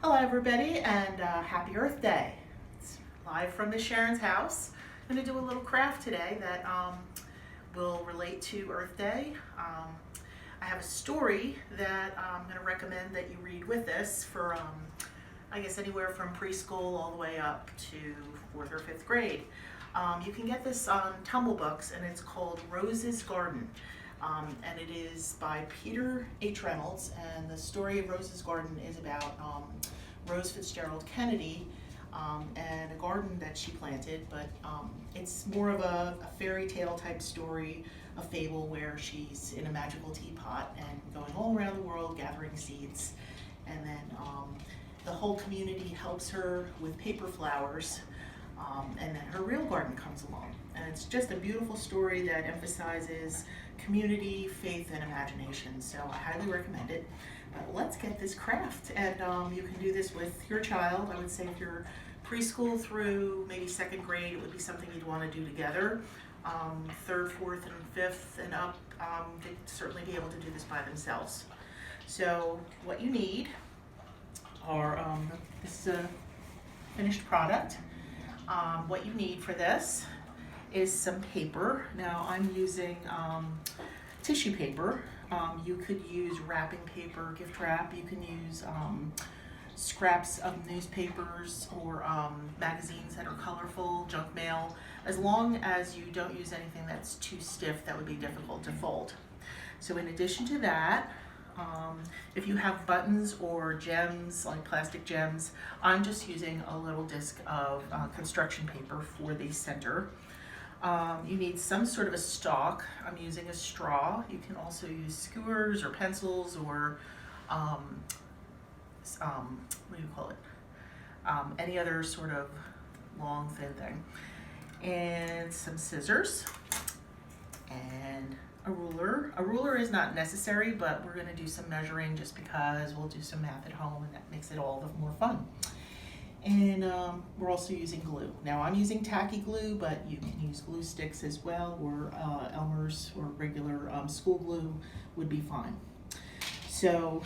Hello everybody, and happy Earth Day. It's live from Miss Sharon's house. I'm going to do a little craft today that will relate to Earth Day. I have a story that I'm going to recommend that you read with this for I guess anywhere from preschool all the way up to 4th or 5th grade. You can get this on Tumble Books, and it's called Rose's Garden. And it is by Peter H. Reynolds, and the story of Rose's Garden is about Rose Fitzgerald Kennedy and a garden that she planted, but it's more of a fairy tale type story, a fable where she's in a magical teapot and going all around the world gathering seeds, and then the whole community helps her with paper flowers, and then her real garden comes along. And it's just a beautiful story that emphasizes community, faith, and imagination. So I highly recommend it. But let's get this craft. And you can do this with your child. I would say if you're preschool through maybe 2nd grade, it would be something you'd want to do together. 3rd, 4th, and 5th and up, they'd certainly be able to do this by themselves. So what you need are, this is a finished product. What you need for this is some paper. Now I'm using tissue paper. You could use wrapping paper, gift wrap. You can use scraps of newspapers or magazines that are colorful, junk mail, as long as you don't use anything that's too stiff that would be difficult to fold. So in addition to that, if you have buttons or gems, like plastic gems, I'm just using a little disc of construction paper for the center. You need some sort of a stalk. I'm using a straw. You can also use skewers or pencils or what do you call it? Any other sort of long, thin thing. And some scissors and a ruler. A ruler is not necessary, but we're going to do some measuring just because we'll do some math at home, and that makes it all the more fun. And we're also using glue. Now I'm using tacky glue, but you can use glue sticks as well, or Elmer's or regular school glue would be fine. So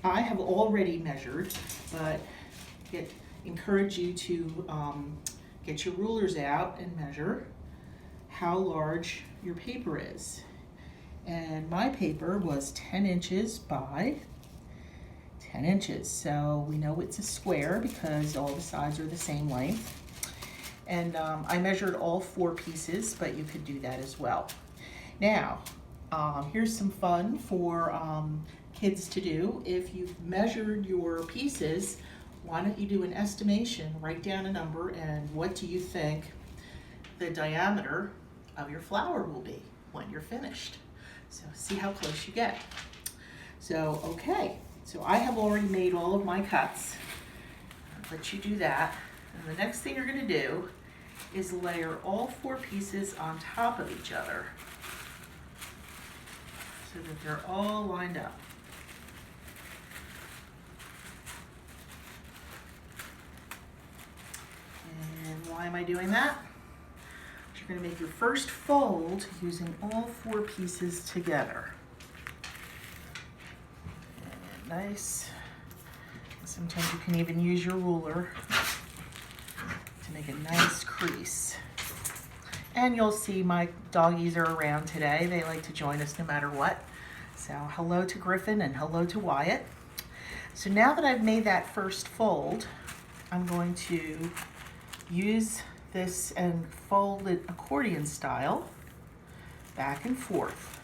I have already measured, but encourage you to get your rulers out and measure how large your paper is. And my paper was 10 inches by 10 inches. So we know it's a square because all the sides are the same length. And I measured all 4 pieces, but you could do that as well. Now, here's some fun for kids to do. If you've measured your pieces, why don't you do an estimation, write down a number, and what do you think the diameter of your flower will be when you're finished? So see how close you get. So, okay, so I have already made all of my cuts. I'll let you do that. And the next thing you're gonna do is layer all 4 pieces on top of each other so that they're all lined up. And why am I doing that? You're going to make your first fold using all 4 pieces together. And nice. Sometimes you can even use your ruler to make a nice crease. And you'll see my doggies are around today. They like to join us no matter what. So hello to Griffin and hello to Wyatt. So now that I've made that first fold, I'm going to use this and fold it accordion style back and forth.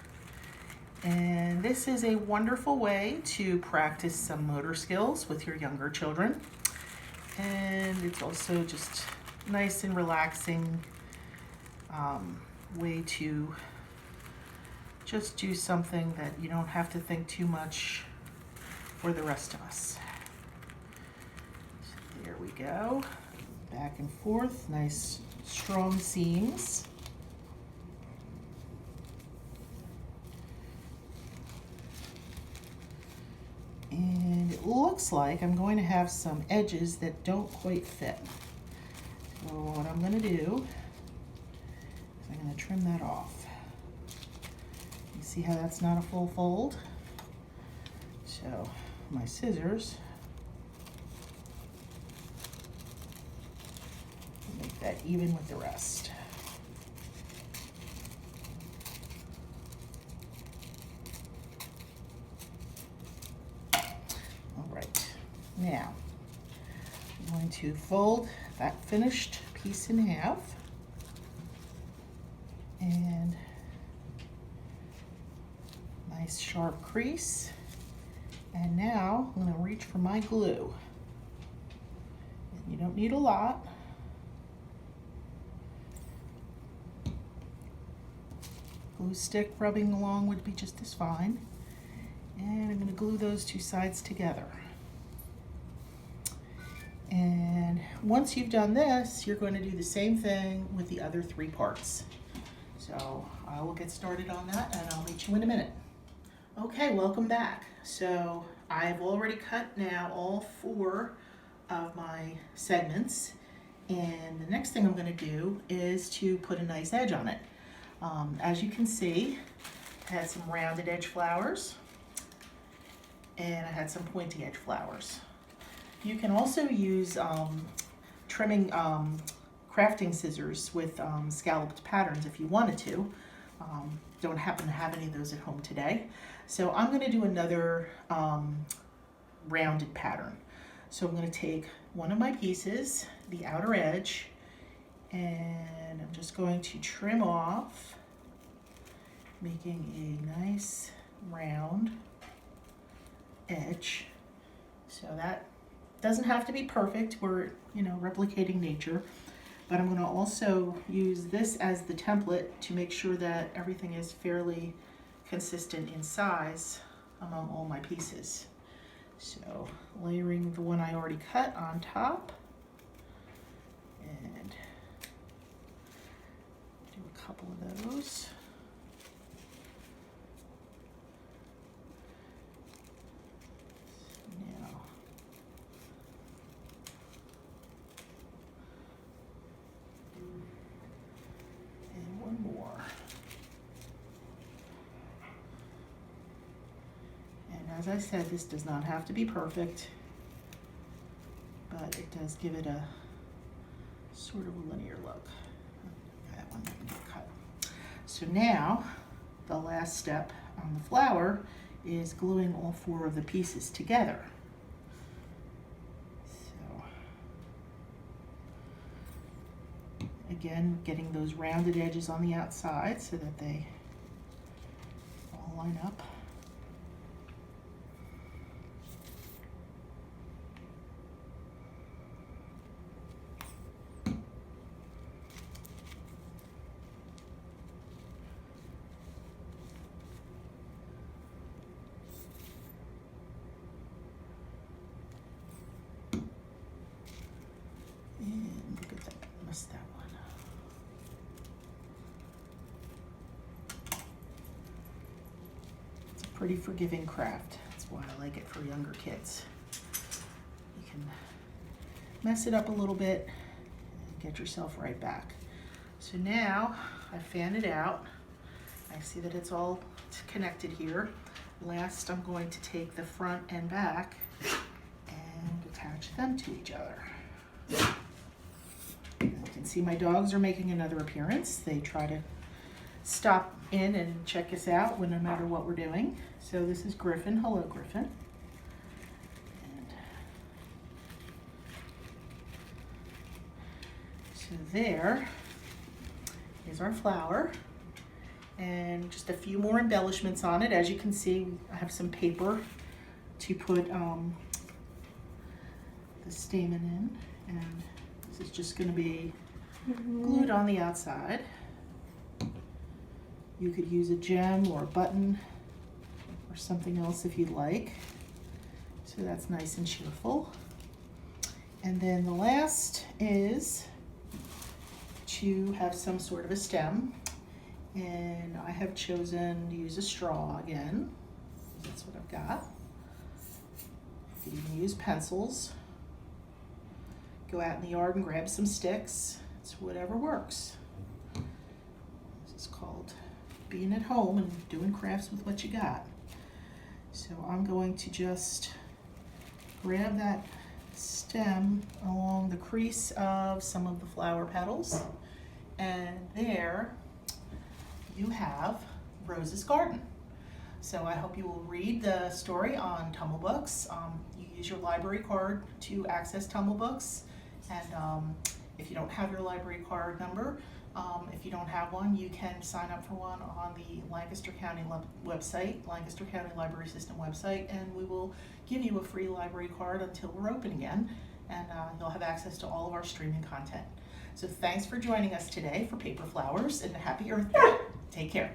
And this is a wonderful way to practice some motor skills with your younger children. And it's also just nice and relaxing way to just do something that you don't have to think too much for the rest of us. So there we go. Back and forth, nice strong seams. And it looks like I'm going to have some edges that don't quite fit. So what I'm going to do is I'm going to trim that off. You see how that's not a full fold? So my scissors make that even with the rest. All right, now I'm going to fold that finished piece in half, and nice sharp crease. And now I'm going to reach for my glue. And you don't need a lot. Glue stick rubbing along would be just as fine. And I'm going to glue those two sides together. And once you've done this, you're going to do the same thing with the other three parts. So I will get started on that, and I'll meet you in a minute. Okay, welcome back. So I've already cut now all 4 of my segments, and the next thing I'm going to do is to put a nice edge on it. As you can see, I had some rounded edge flowers, and I had some pointy edge flowers. You can also use trimming crafting scissors with scalloped patterns if you wanted to. Don't happen to have any of those at home today. So I'm going to do another rounded pattern. So I'm going to take one of my pieces, the outer edge, and I'm just going to trim off, making a nice round edge. So that doesn't have to be perfect. We're, replicating nature. But I'm going to also use this as the template to make sure that everything is fairly consistent in size among all my pieces. So layering the one I already cut on top, and do a couple of those. Now, and one more. And as I said, this does not have to be perfect, but it does give it a sort of a linear look. That one didn't get cut. So now, the last step on the flower is gluing all 4 of the pieces together. So, again, getting those rounded edges on the outside so that they all line up. And look at that, missed that one. It's a pretty forgiving craft. That's why I like it for younger kids. You can mess it up a little bit and get yourself right back. So now I fan it out. I see that it's all connected here. Last, I'm going to take the front and back and attach them to each other. You can see my dogs are making another appearance. They try to stop in and check us out no matter what we're doing. So this is Griffin. Hello, Griffin. And so there is our flower. And just a few more embellishments on it. As you can see, I have some paper to put the stamen in. And this is just going to be glued on the outside. You could use a gem or a button or something else if you'd like. So that's nice and cheerful. And then the last is to have some sort of a stem. And I have chosen to use a straw again. That's what I've got. You could even use pencils. Go out in the yard and grab some sticks. It's whatever works. This is called being at home and doing crafts with what you got. So I'm going to just grab that stem along the crease of some of the flower petals. And there you have Rose's Garden. So I hope you will read the story on Tumble Books. You use your library card to access Tumble Books. And if you don't have your library card number, if you don't have one, you can sign up for one on the Lancaster County website, Lancaster County Library System website, and we will give you a free library card until we're open again, and you'll have access to all of our streaming content. So thanks for joining us today for Paper Flowers, and happy Earth Day. Take care.